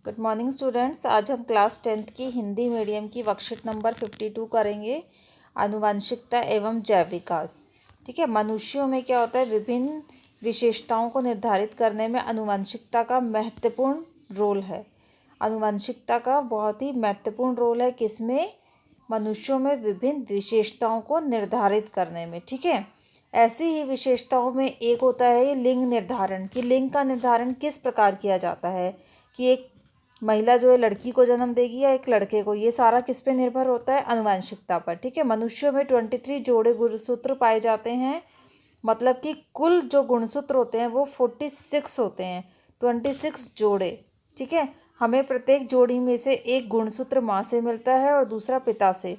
Good morning students. आज हम class 10th की हिंदी मीडियम की वर्कशीट नंबर 52 करेंगे, आनुवंशिकता एवं जैव विकास। ठीक है, मनुष्यों में क्या होता है, विभिन्न विशेषताओं को निर्धारित करने में आनुवंशिकता का महत्वपूर्ण रोल है। आनुवंशिकता का बहुत ही महत्वपूर्ण रोल है किसमें, मनुष्यों में विभिन्न विशेषताओं को निर्धारित करने में। ठीक है, ऐसी ही विशेषताओं में एक होता है लिंग निर्धारण, कि लिंग का निर्धारण किस प्रकार किया जाता है, कि एक महिला जो है लड़की को जन्म देगी या एक लड़के को, ये सारा किस पे निर्भर होता है, आनुवंशिकता पर। ठीक है, मनुष्यों में 23 जोड़े गुणसूत्र पाए जाते हैं, मतलब कि कुल जो गुणसूत्र होते हैं वो 46 होते हैं, 26 जोड़े। ठीक है, हमें प्रत्येक जोड़ी में से एक गुणसूत्र माँ से मिलता है और दूसरा पिता से।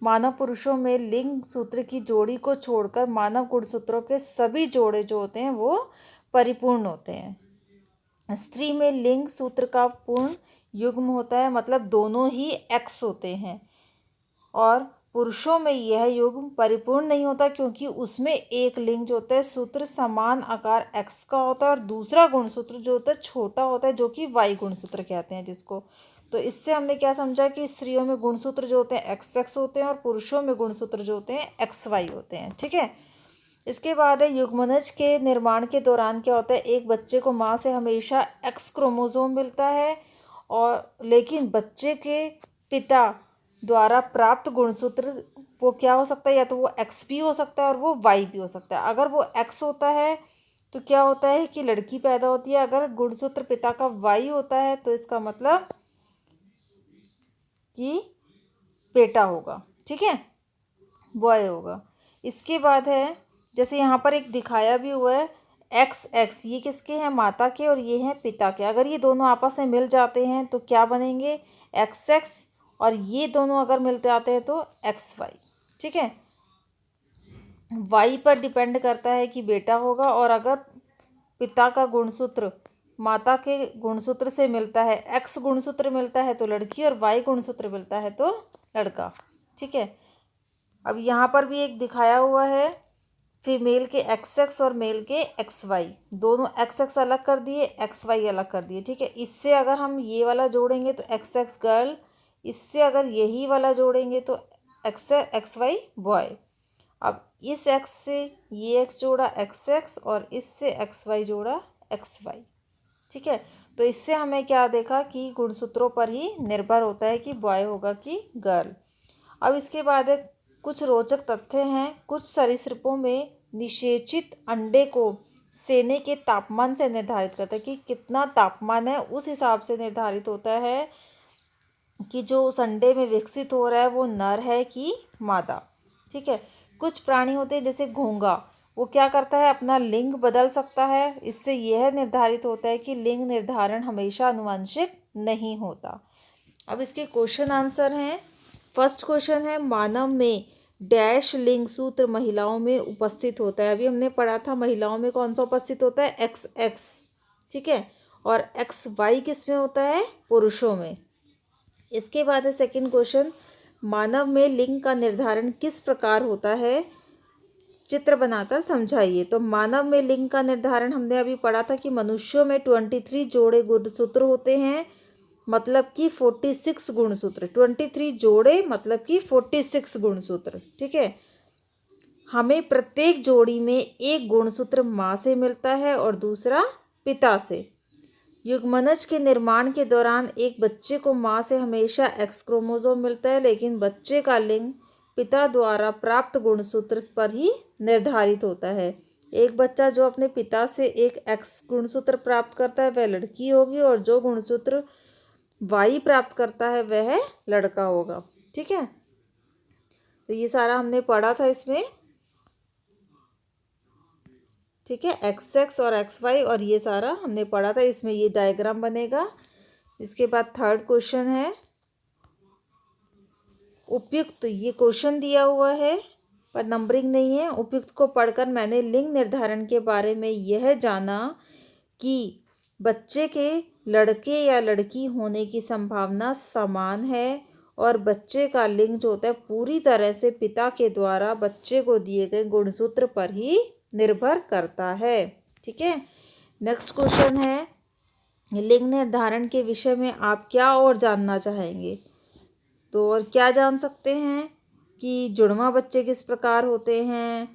मानव पुरुषों में लिंग सूत्र की जोड़ी को छोड़कर मानव गुणसूत्रों के सभी जोड़े जो होते हैं वो परिपूर्ण होते हैं। स्त्री में लिंग सूत्र का पूर्ण युग्म होता है, मतलब दोनों ही एक्स होते हैं, और पुरुषों में यह युग्म परिपूर्ण नहीं होता क्योंकि उसमें एक लिंग जो होता है सूत्र समान आकार एक्स का होता है और दूसरा गुणसूत्र जो होता है छोटा होता है, जो कि वाई गुणसूत्र कहते हैं जिसको। तो इससे हमने क्या समझा कि स्त्रियों में गुणसूत्र जो होते हैं एक्स एक्स होते हैं और पुरुषों में गुणसूत्र जो होते हैं एक्स वाई होते हैं। ठीक है, इसके बाद है युग्मनज के निर्माण के दौरान क्या होता है, एक बच्चे को माँ से हमेशा एक्स क्रोमोसोम मिलता है, और लेकिन बच्चे के पिता द्वारा प्राप्त गुणसूत्र वो क्या हो सकता है, या तो वो एक्स भी हो सकता है और वो वाई भी हो सकता है। अगर वो एक्स होता है तो क्या होता है कि लड़की पैदा होती है, अगर गुणसूत्र पिता का वाई होता है तो इसका मतलब कि बेटा होगा। ठीक है, बॉय होगा। इसके बाद है, जैसे यहाँ पर एक दिखाया भी हुआ है एक्स एक्स, ये किसके हैं, माता के, और ये हैं पिता के। अगर ये दोनों आपस में मिल जाते हैं तो क्या बनेंगे, एक्स एक्स, और ये दोनों अगर मिल जाते हैं तो एक्स वाई। ठीक है, वाई पर डिपेंड करता है कि बेटा होगा, और अगर पिता का गुणसूत्र माता के गुणसूत्र से मिलता है, एक्स गुणसूत्र मिलता है तो लड़की, और वाई गुणसूत्र मिलता है तो लड़का। ठीक है, अब यहाँ पर भी एक दिखाया हुआ है फीमेल के एक्स एक्स और मेल के एक्स वाई, दोनों एक्स एक्स अलग कर दिए, एक्स वाई अलग कर दिए। ठीक है, इससे अगर हम ये वाला जोड़ेंगे तो एक्स एक्स गर्ल, इससे अगर यही वाला जोड़ेंगे तो एक्स वाई बॉय। अब इस एक्स से ये एक्स जोड़ा एक्स एक्स, और इससे एक्स वाई जोड़ा एक्स वाई। ठीक है, तो इससे हमें क्या देखा कि गुणसूत्रों पर ही निर्भर होता है कि बॉय होगा कि गर्ल। अब इसके बाद एक कुछ रोचक तथ्य हैं, कुछ सरीसृपों में निषेचित अंडे को सेने के तापमान से निर्धारित करता है, कि कितना तापमान है उस हिसाब से निर्धारित होता है कि जो उस अंडे में विकसित हो रहा है वो नर है कि मादा। ठीक है, कुछ प्राणी होते हैं जैसे घोंघा, वो क्या करता है, अपना लिंग बदल सकता है। इससे यह निर्धारित होता है कि लिंग निर्धारण हमेशा आनुवंशिक नहीं होता। अब इसके क्वेश्चन आंसर हैं। फर्स्ट क्वेश्चन है, मानव में डैश लिंग सूत्र महिलाओं में उपस्थित होता है। अभी हमने पढ़ा था महिलाओं में कौन सा उपस्थित होता है, एक्स एक्स। ठीक है, और एक्स वाई किस में होता है, पुरुषों में। इसके बाद है सेकंड क्वेश्चन, मानव में लिंग का निर्धारण किस प्रकार होता है, चित्र बनाकर समझाइए। तो मानव में लिंग का निर्धारण हमने अभी पढ़ा था कि मनुष्यों में 23 जोड़े गुणसूत्र होते हैं, मतलब कि 46 गुणसूत्र, 23 जोड़े मतलब कि 46 गुणसूत्र। ठीक है, हमें प्रत्येक जोड़ी में एक गुणसूत्र माँ से मिलता है और दूसरा पिता से। युग्मनज के निर्माण के दौरान एक बच्चे को माँ से हमेशा एक्स क्रोमोसोम मिलता है, लेकिन बच्चे का लिंग पिता द्वारा प्राप्त गुणसूत्र पर ही निर्धारित होता है। एक बच्चा जो अपने पिता से एक एक्स गुणसूत्र प्राप्त करता है वह लड़की होगी, और जो गुणसूत्र वाई प्राप्त करता है वह लड़का होगा। ठीक है, तो ये सारा हमने पढ़ा था इसमें। ठीक है, एक्स एक्स और एक्स वाई, और ये सारा हमने पढ़ा था, इसमें ये डायग्राम बनेगा। इसके बाद थर्ड क्वेश्चन है, उपयुक्त, ये क्वेश्चन दिया हुआ है पर नंबरिंग नहीं है। उपयुक्त को पढ़कर मैंने लिंग निर्धारण के बारे में यह जाना कि बच्चे के लड़के या लड़की होने की संभावना समान है, और बच्चे का लिंग जो होता है पूरी तरह से पिता के द्वारा बच्चे को दिए गए गुणसूत्र पर ही निर्भर करता है। ठीक है, नेक्स्ट क्वेश्चन है, लिंग निर्धारण के विषय में आप क्या और जानना चाहेंगे? तो और क्या जान सकते हैं कि जुड़वा बच्चे किस प्रकार होते हैं,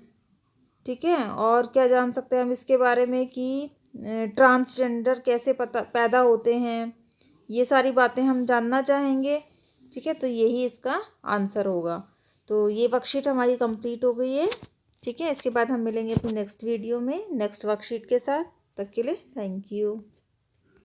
ठीक है। और क्या जान सकते हैं हम इसके बारे में कि ट्रांसजेंडर कैसे पैदा होते हैं, ये सारी बातें हम जानना चाहेंगे, ठीक है। तो यही इसका आंसर होगा। तो ये वर्कशीट हमारी कंप्लीट हो गई है, ठीक है। इसके बाद हम मिलेंगे अपनी नेक्स्ट वीडियो में नेक्स्ट वर्कशीट के साथ। तब तक के लिए थैंक यू।